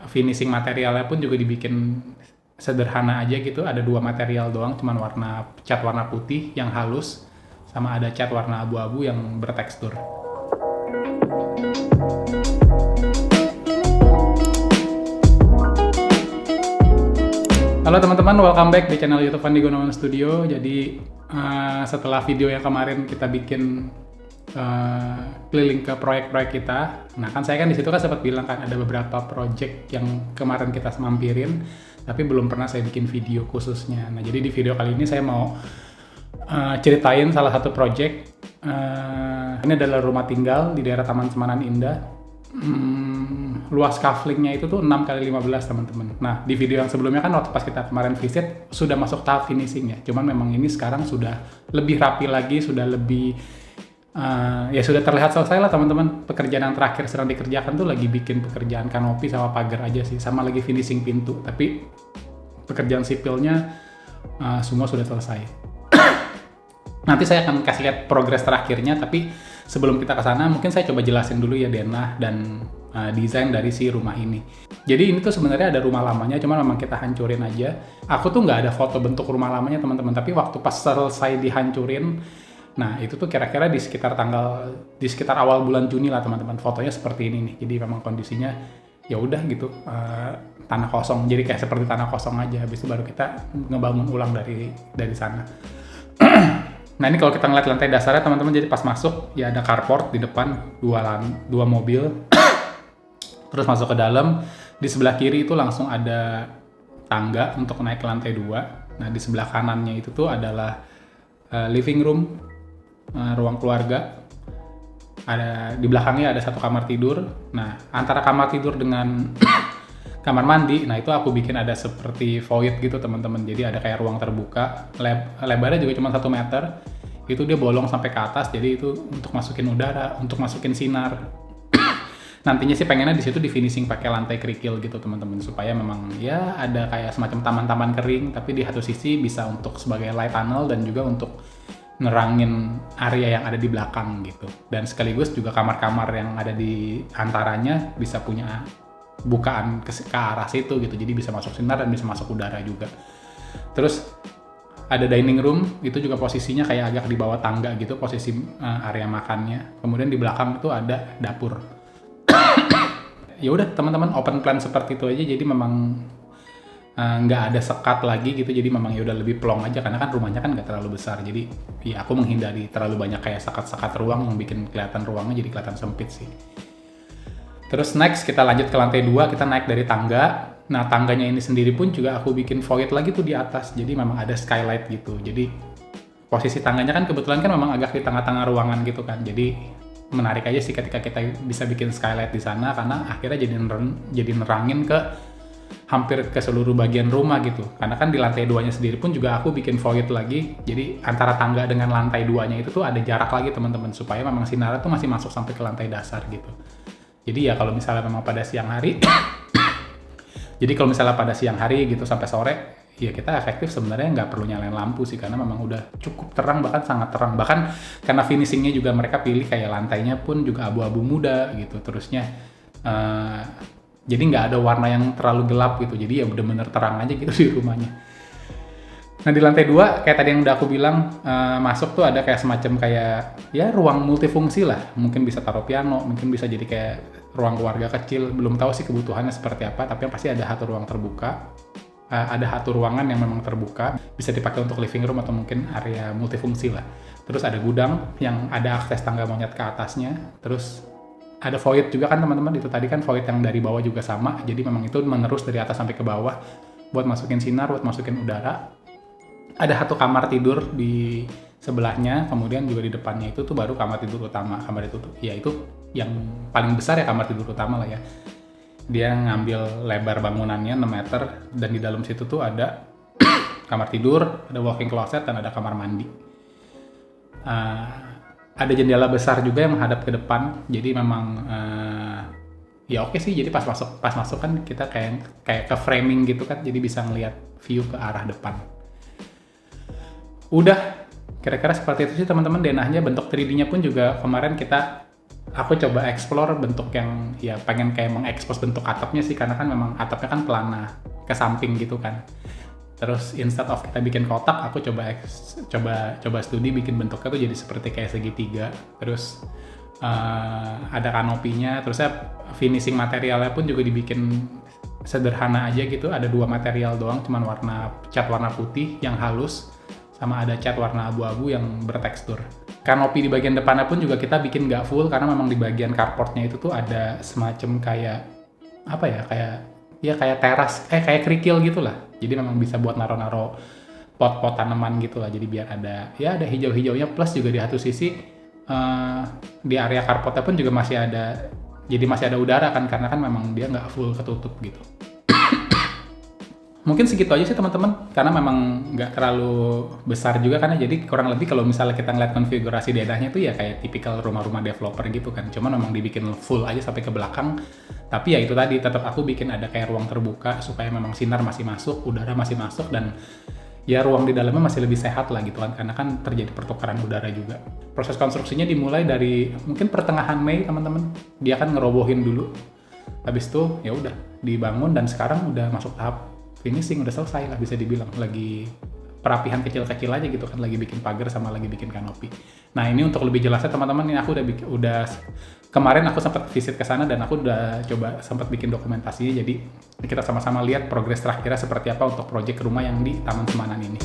finishing materialnya pun juga dibikin sederhana aja gitu. Ada 2 material doang, cuman cat warna putih yang halus, sama ada cat warna abu-abu yang bertekstur. Halo teman-teman, welcome back di channel YouTube Fandi Gunawan Studio. Jadi setelah video yang kemarin kita bikin keliling ke proyek-proyek kita, nah kan saya kan di situ kan sempat bilang kan ada beberapa project yang kemarin kita mampirin, tapi belum pernah saya bikin video khususnya. Nah jadi di video kali ini saya mau ceritain salah satu project. Ini adalah rumah tinggal di daerah Taman Semanan Indah. Luas kaflingnya itu tuh 6x15 teman-teman. Nah di video yang sebelumnya kan waktu pas kita kemarin visit sudah masuk tahap finishing ya. Cuman memang ini sekarang sudah lebih rapi lagi, sudah lebih ya sudah terlihat selesai lah teman-teman. Pekerjaan yang terakhir sedang dikerjakan tuh lagi bikin pekerjaan kanopi sama pagar aja sih, sama lagi finishing pintu. Tapi pekerjaan sipilnya semua sudah selesai. Nanti saya akan kasih lihat progres terakhirnya, tapi sebelum kita ke sana mungkin saya coba jelasin dulu ya denah dan desain dari si rumah ini. Jadi ini tuh sebenarnya ada rumah lamanya, cuman memang kita hancurin aja. Aku tuh nggak ada foto bentuk rumah lamanya teman-teman, tapi waktu pas selesai dihancurin, nah itu tuh kira-kira di sekitar awal bulan Juni lah teman-teman. Fotonya seperti ini nih. Jadi memang kondisinya ya udah gitu, tanah kosong. Jadi kayak seperti tanah kosong aja. Habis itu baru kita ngebangun ulang dari sana. Nah ini kalau kita ngeliat lantai dasarnya teman-teman, jadi pas masuk ya ada carport di depan, dua mobil. Terus masuk ke dalam, di sebelah kiri itu langsung ada tangga untuk naik ke lantai 2. Nah di sebelah kanannya itu tuh adalah living room, ruang keluarga. Ada di belakangnya ada satu kamar tidur. Nah antara kamar tidur dengan kamar mandi, nah itu aku bikin ada seperti void gitu teman-teman. Jadi ada kayak ruang terbuka, lebarnya juga cuma 1 meter. Itu dia bolong sampai ke atas, jadi itu untuk masukin udara, untuk masukin sinar. Nantinya sih pengennya di situ di finishing pakai lantai kerikil gitu teman-teman, supaya memang ya ada kayak semacam taman-taman kering, tapi di satu sisi bisa untuk sebagai light tunnel dan juga untuk nerangin area yang ada di belakang gitu. Dan sekaligus juga kamar-kamar yang ada di antaranya bisa punya bukaan ke arah situ gitu, jadi bisa masuk sinar dan bisa masuk udara juga. Terus ada dining room, itu juga posisinya kayak agak di bawah tangga gitu, posisi area makannya. Kemudian di belakang itu ada dapur. Ya udah teman-teman, open plan seperti itu aja. Jadi memang nggak ada sekat lagi gitu, jadi memang ya udah lebih plong aja karena kan rumahnya kan nggak terlalu besar. Jadi ya aku menghindari terlalu banyak kayak sekat-sekat ruang yang bikin kelihatan ruangnya jadi kelihatan sempit sih. Terus next kita lanjut ke lantai 2, kita naik dari tangga. Nah tangganya ini sendiri pun juga aku bikin void lagi tuh di atas, jadi memang ada skylight gitu. Jadi posisi tangganya kan kebetulan kan memang agak di tengah-tengah ruangan gitu kan, jadi menarik aja sih ketika kita bisa bikin skylight di sana, karena akhirnya jadi nerangin ke hampir ke seluruh bagian rumah gitu. Karena kan di lantai 2-nya sendiri pun juga aku bikin void lagi, jadi antara tangga dengan lantai 2-nya itu tuh ada jarak lagi teman-teman, supaya memang sinarnya tuh masih masuk sampai ke lantai dasar gitu. Jadi ya kalau misalnya memang pada siang hari, jadi kalau misalnya pada siang hari gitu sampai sore, ya kita efektif sebenarnya nggak perlu nyalain lampu sih, karena memang udah cukup terang, bahkan sangat terang. Bahkan karena finishingnya juga mereka pilih kayak lantainya pun juga abu-abu muda gitu, terusnya jadi nggak ada warna yang terlalu gelap gitu, jadi ya bener-bener terang aja gitu di rumahnya. Nah di lantai 2 kayak tadi yang udah aku bilang, masuk tuh ada kayak semacam kayak ya ruang multifungsi lah, mungkin bisa taruh piano, mungkin bisa jadi kayak ruang keluarga kecil, belum tahu sih kebutuhannya seperti apa, tapi yang pasti ada satu ruang terbuka, ada satu ruangan yang memang terbuka, bisa dipakai untuk living room atau mungkin area multifungsi lah. Terus ada gudang yang ada akses tangga monyet ke atasnya, terus ada void juga kan teman-teman, itu tadi kan void yang dari bawah juga sama, jadi memang itu menerus dari atas sampai ke bawah buat masukin sinar, buat masukin udara. Ada satu kamar tidur di sebelahnya, kemudian juga di depannya itu tuh baru kamar tidur utama. Kamar itu tuh ya itu yang paling besar ya, kamar tidur utama lah ya. Dia ngambil lebar bangunannya 6 meter, dan di dalam situ tuh ada kamar tidur, ada walk-in closet, dan ada kamar mandi. Ada jendela besar juga yang menghadap ke depan, jadi memang ya oke sih. Jadi pas masuk kan kita kayak ke framing gitu kan, jadi bisa ngelihat view ke arah depan. Udah kira-kira seperti itu sih teman-teman denahnya. Bentuk 3D-nya pun juga kemarin kita aku coba explore bentuk yang ya pengen kayak mengekspos bentuk atapnya sih, karena kan memang atapnya kan pelana ke samping gitu kan. Terus instead of kita bikin kotak, aku coba studi bikin bentuknya tuh jadi seperti kayak segitiga. Terus ada kanopinya, terus finishing materialnya pun juga dibikin sederhana aja gitu. Ada 2 material doang, cuman cat warna putih yang halus, sama ada cat warna abu-abu yang bertekstur. Kanopi di bagian depannya pun juga kita bikin nggak full, karena memang di bagian carportnya itu tuh ada semacam kayak apa ya, kayak teras, kayak kerikil gitulah. Jadi memang bisa buat naro-naro pot-pot tanaman gitulah. Jadi biar ada hijau-hijaunya, plus juga di satu sisi di area carportnya pun juga masih ada udara kan, karena kan memang dia nggak full ketutup gitu. Mungkin segitu aja sih teman-teman, karena memang nggak terlalu besar juga kan ya. Jadi kurang lebih kalau misalnya kita ngeliat konfigurasi daerahnya tuh ya kayak tipikal rumah-rumah developer gitu kan. Cuman memang dibikin full aja sampai ke belakang. Tapi ya itu tadi, tetap aku bikin ada kayak ruang terbuka supaya memang sinar masih masuk, udara masih masuk, dan ya ruang di dalamnya masih lebih sehat lah gitu kan, karena kan terjadi pertukaran udara juga. Proses konstruksinya dimulai dari mungkin pertengahan Mei teman-teman. Dia kan ngerobohin dulu. Habis itu ya udah dibangun, dan sekarang udah masuk tahap finishing, udah selesai lah bisa dibilang. Lagi perapihan kecil-kecil aja gitu kan, lagi bikin pagar sama lagi bikin kanopi. Nah ini untuk lebih jelasnya teman-teman, ini aku udah kemarin aku sempat visit ke sana dan aku udah coba sempat bikin dokumentasinya. Jadi kita sama-sama lihat progres terakhirnya seperti apa untuk proyek rumah yang di Taman Semanan ini.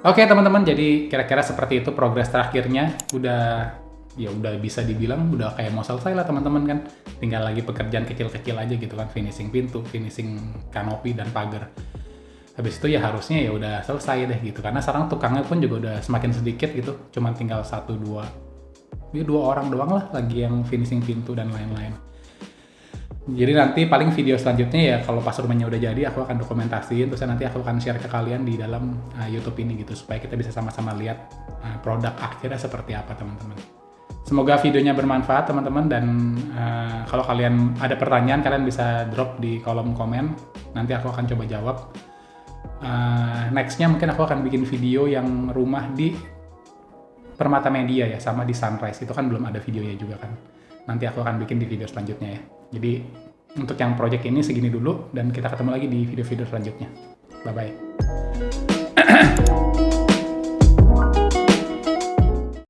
Oke teman-teman, jadi kira-kira seperti itu progres terakhirnya. Udah bisa dibilang udah kayak mau selesai lah teman-teman kan. Tinggal lagi pekerjaan kecil-kecil aja gitu kan, finishing pintu, finishing kanopi dan pagar. Habis itu ya harusnya ya udah selesai deh gitu. Karena sekarang tukangnya pun juga udah semakin sedikit gitu. Cuman tinggal 1-2 orang doang lah lagi yang finishing pintu dan lain-lain. Jadi nanti paling video selanjutnya ya kalau pas rumahnya udah jadi aku akan dokumentasiin, terus nanti aku akan share ke kalian di dalam YouTube ini gitu supaya kita bisa sama-sama lihat produk akhirnya seperti apa teman-teman. Semoga videonya bermanfaat teman-teman, dan kalau kalian ada pertanyaan kalian bisa drop di kolom komen, nanti aku akan coba jawab. Nextnya mungkin aku akan bikin video yang rumah di Permata Media ya, sama di Sunrise, itu kan belum ada videonya juga kan. Nanti aku akan bikin di video selanjutnya ya. Jadi untuk yang project ini segini dulu, dan kita ketemu lagi di video-video selanjutnya. Bye-bye.